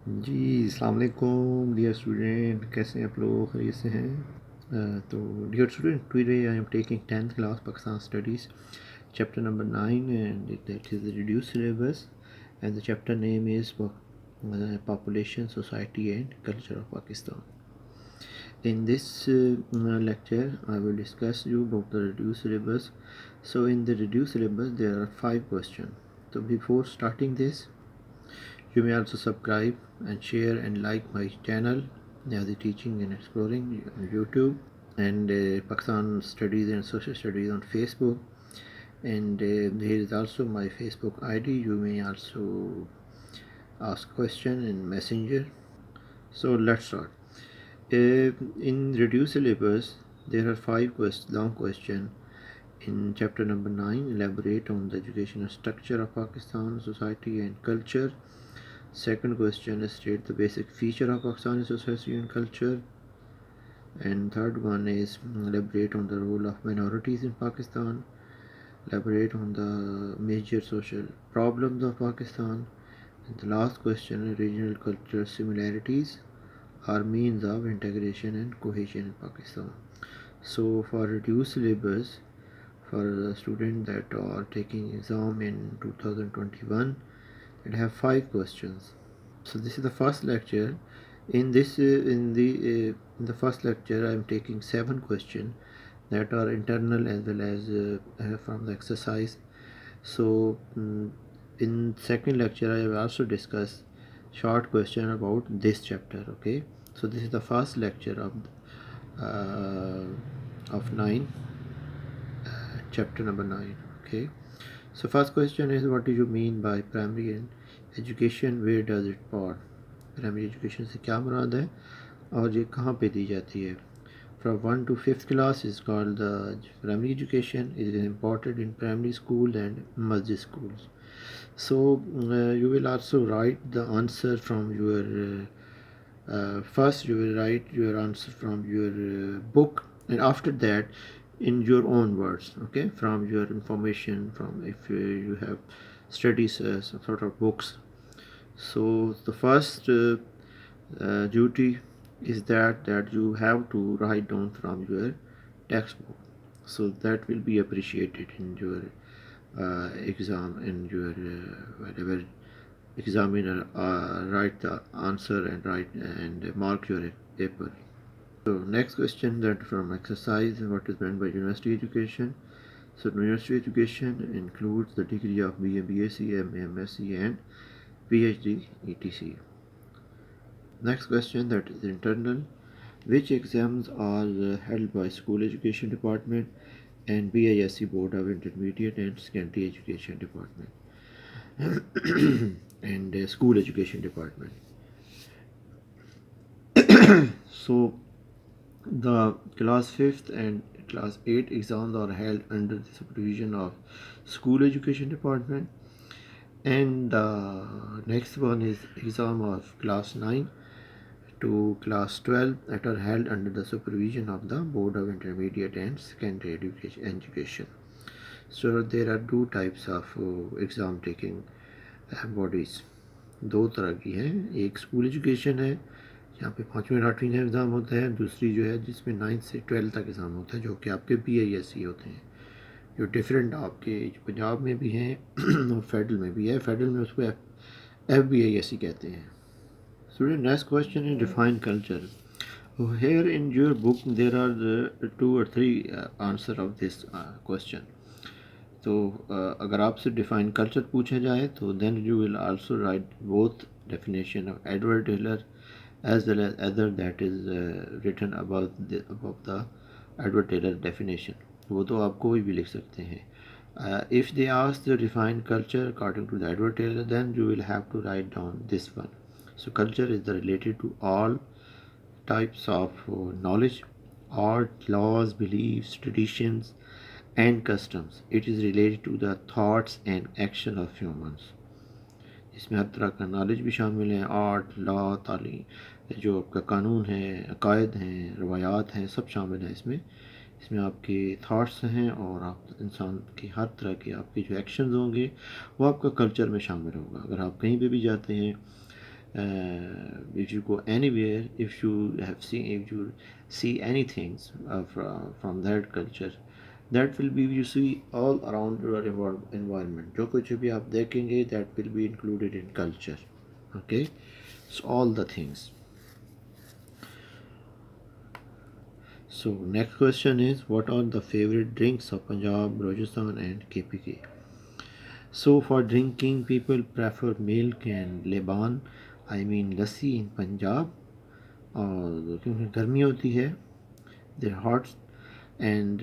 जी, अस्सलाम वालेकुम dear student, कैसे हैं आप लोग? खैरियत से हैं? तो dear student, today I am taking 10th class Pakistan studies chapter number 9, and that is the reduced syllabus, and the chapter name is population, society and culture of Pakistan. In this lecture I will discuss you about the reduced syllabus. So in the reduced syllabus there are 5 questions. So before starting this, you may also subscribe and share and like my channel, Niazi Teaching and Exploring on YouTube, and Pakistan Studies and Social Studies on Facebook. And there is also my Facebook ID. You may also ask question in Messenger. So let's start. In reduced syllabus, there are 5 long questions. In chapter number 9, elaborate on the educational structure of Pakistan, society and culture. Second question is state the basic feature of Pakistani society and culture. And third one is elaborate on the role of minorities in Pakistan. Elaborate on the major social problems of Pakistan. And the last question is regional cultural similarities are means of integration and cohesion in Pakistan. So for reduced syllabus, for the students that are taking exam in 2021, it have 5 questions. So this is the first lecture. In the first lecture I am taking 7 questions that are internal as well as from the exercise. So in second lecture I will also discuss short question about this chapter. Okay, so this is the first lecture of 9, chapter number 9. Okay, so first question is, what do you mean by primary education? Where does it fall? Primary education से क्या मुराद है और ये कहाँ पे दी जाती है? From 1 to 5th class is called the primary education. It is important in primary school and masjid schools. So you will also write the answer from your first you will write your answer from your book, and after that in your own words, okay, from your information, from if you have studies some sort of books. So the first duty is that you have to write down from your textbook, so that will be appreciated in your exam, and your whatever examiner write the answer and write and mark your paper. So next question, that from exercise, what is meant by university education? So university education includes the degree of BA, BSc, MA, MSc and PhD, etc. Next question, that is internal. Which exams are held by School Education Department and BISC Board of Intermediate and Secondary Education Department and School Education Department. So the class 5th and class 8 exams are held under the supervision of School Education Department, and the next one is exam of class 9 to class 12 that are held under the supervision of the Board of Intermediate and Secondary Education. So there are two types of exam taking bodies. दो तरह की हैं, एक school education है यहाँ पे 5वीं 8वीं का एग्ज़ाम होता है, दूसरी जो है जिसमें 9th से 12th तक एग्ज़ाम होता है, जो कि आपके PISC होते हैं, जो डिफरेंट आपके पंजाब में भी हैं और फेडरल में भी है. फेडरल में उसको FBISC कहते हैं. Student, next question is define culture. Here in your book there are the 2 or 3 answer of this question. तो अगर आपसे डिफाइन कल्चर पूछा जाए तो then you will also write both definition of Edward Taylor as well as other that is written above the Edward Taylor definition. वो तो आप कोई भी लिख सकते हैं. If they ask the define culture according to the Edward Taylor, then you will have to write down this one. So culture is related to all types of knowledge, art, laws, beliefs, traditions and customs. It is related to the thoughts and action of humans. इसमें हर तरह का knowledge भी शामिल है, art, law, तालीम, जो आपका कानून है, अकायद हैं, रवायात हैं, सब शामिल है इसमें. इसमें आपके थाट्स हैं और आप इंसान की हर तरह के आपके जो एक्शंस होंगे वो आपका कल्चर में शामिल होगा. अगर आप कहीं पे भी जाते हैं If you go anywhere, if you see anything from that culture, that will be you see all around your environment. जो कुछ भी आप देखेंगे, that will be included in culture. Okay, so all the things. So next question is, what are the favorite drinks of Punjab, Rajasthan and KPK? So for drinking, people prefer milk and leban, I mean lassi in Punjab. और क्योंकि गर्मी होती है, they're hot, and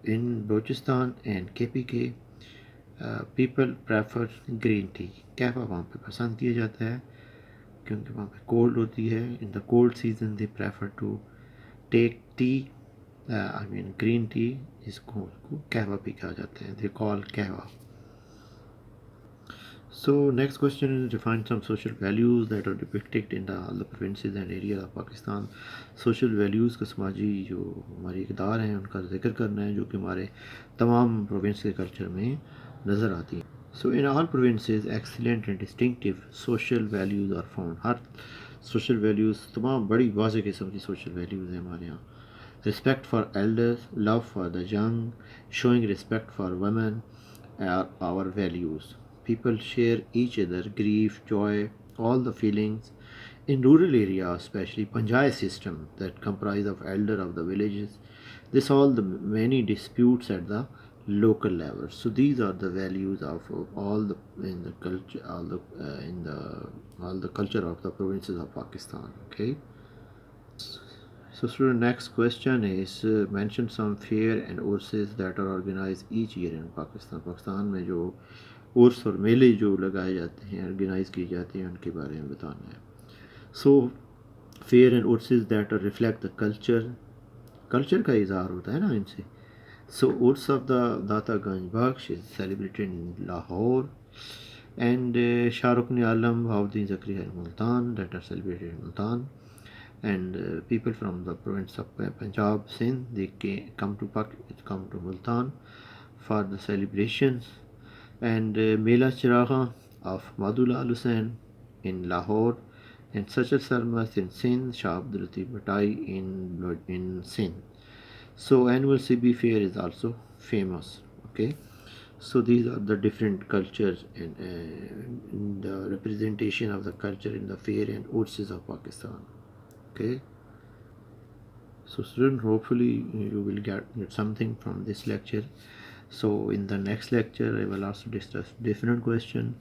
in Balochistan and KPK, people prefer green tea. कहवा वहाँ पे पसंद किया जाता है क्योंकि वहाँ पे कोल्ड होती है. In the cold season they prefer to take tea, I mean green tea, इसको कहवा भी कहा जाता है, they call कहवा. So next question is, define some social values that are depicted in all the provinces and areas of Pakistan. Social values का समाजी जो हमारी इक़दार हैं उनका जिक्र करना है जो कि हमारे तमाम प्रोविंस के कल्चर में नज़र आती हैं. So in all provinces excellent and distinctive social values are found. Her social values तमाम बड़ी वाज़ेह किस्म की social values हैं हमारे यहाँ. Respect for elders, love for the young, showing respect for women are our values. People share each other grief, joy, all the feelings. In rural areas, especially Panchayat system that comprise of elder of the villages, this all the many disputes at the local level. So these are the values of all the in the culture, all the culture of the provinces of Pakistan. Okay. So student, next question is, mention some fair and courses that are organized each year in Pakistan. Pakistan में जो उर्स और मेले जो लगाए जाते हैं, organise किए जाते हैं, उनके बारे में बताना है. So fair and urses that reflect the culture का इजहार होता है ना इनसे. सो उर्स of the Data Ganj Bakhsh is celebrated in Lahore, and Shahrukh Alam Bauddin Zakriya Multan that are celebrated in Multan, and people from the province of Punjab, Sindh, they come to Multan for the celebrations, and Mela Chiraga of Madula Hussain in Lahore, and Sachar Sarmas in Sindh, Shah Abdul Latif Bhatai in Sindh. So annual CB fair is also famous. Okay. So these are the different cultures and in the representation of the culture in the fair and courses of Pakistan. Okay. So student, hopefully you will get something from this lecture. So in the next lecture I will also discuss different question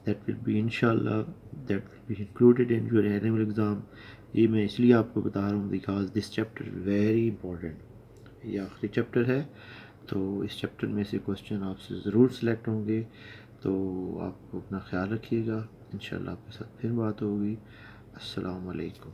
that will be inshallah that will be included in your annual exam. ये मैं इसलिए आपको बता रहा हूँ because this chapter is very important. ये आखिरी chapter है, तो इस चैप्टर में से क्वेश्चन आपसे ज़रूर सेलेक्ट होंगे. तो आप अपना ख्याल रखिएगा. इंशाल्लाह आपके साथ फिर बात होगी. अस्सलाम वालेकुम.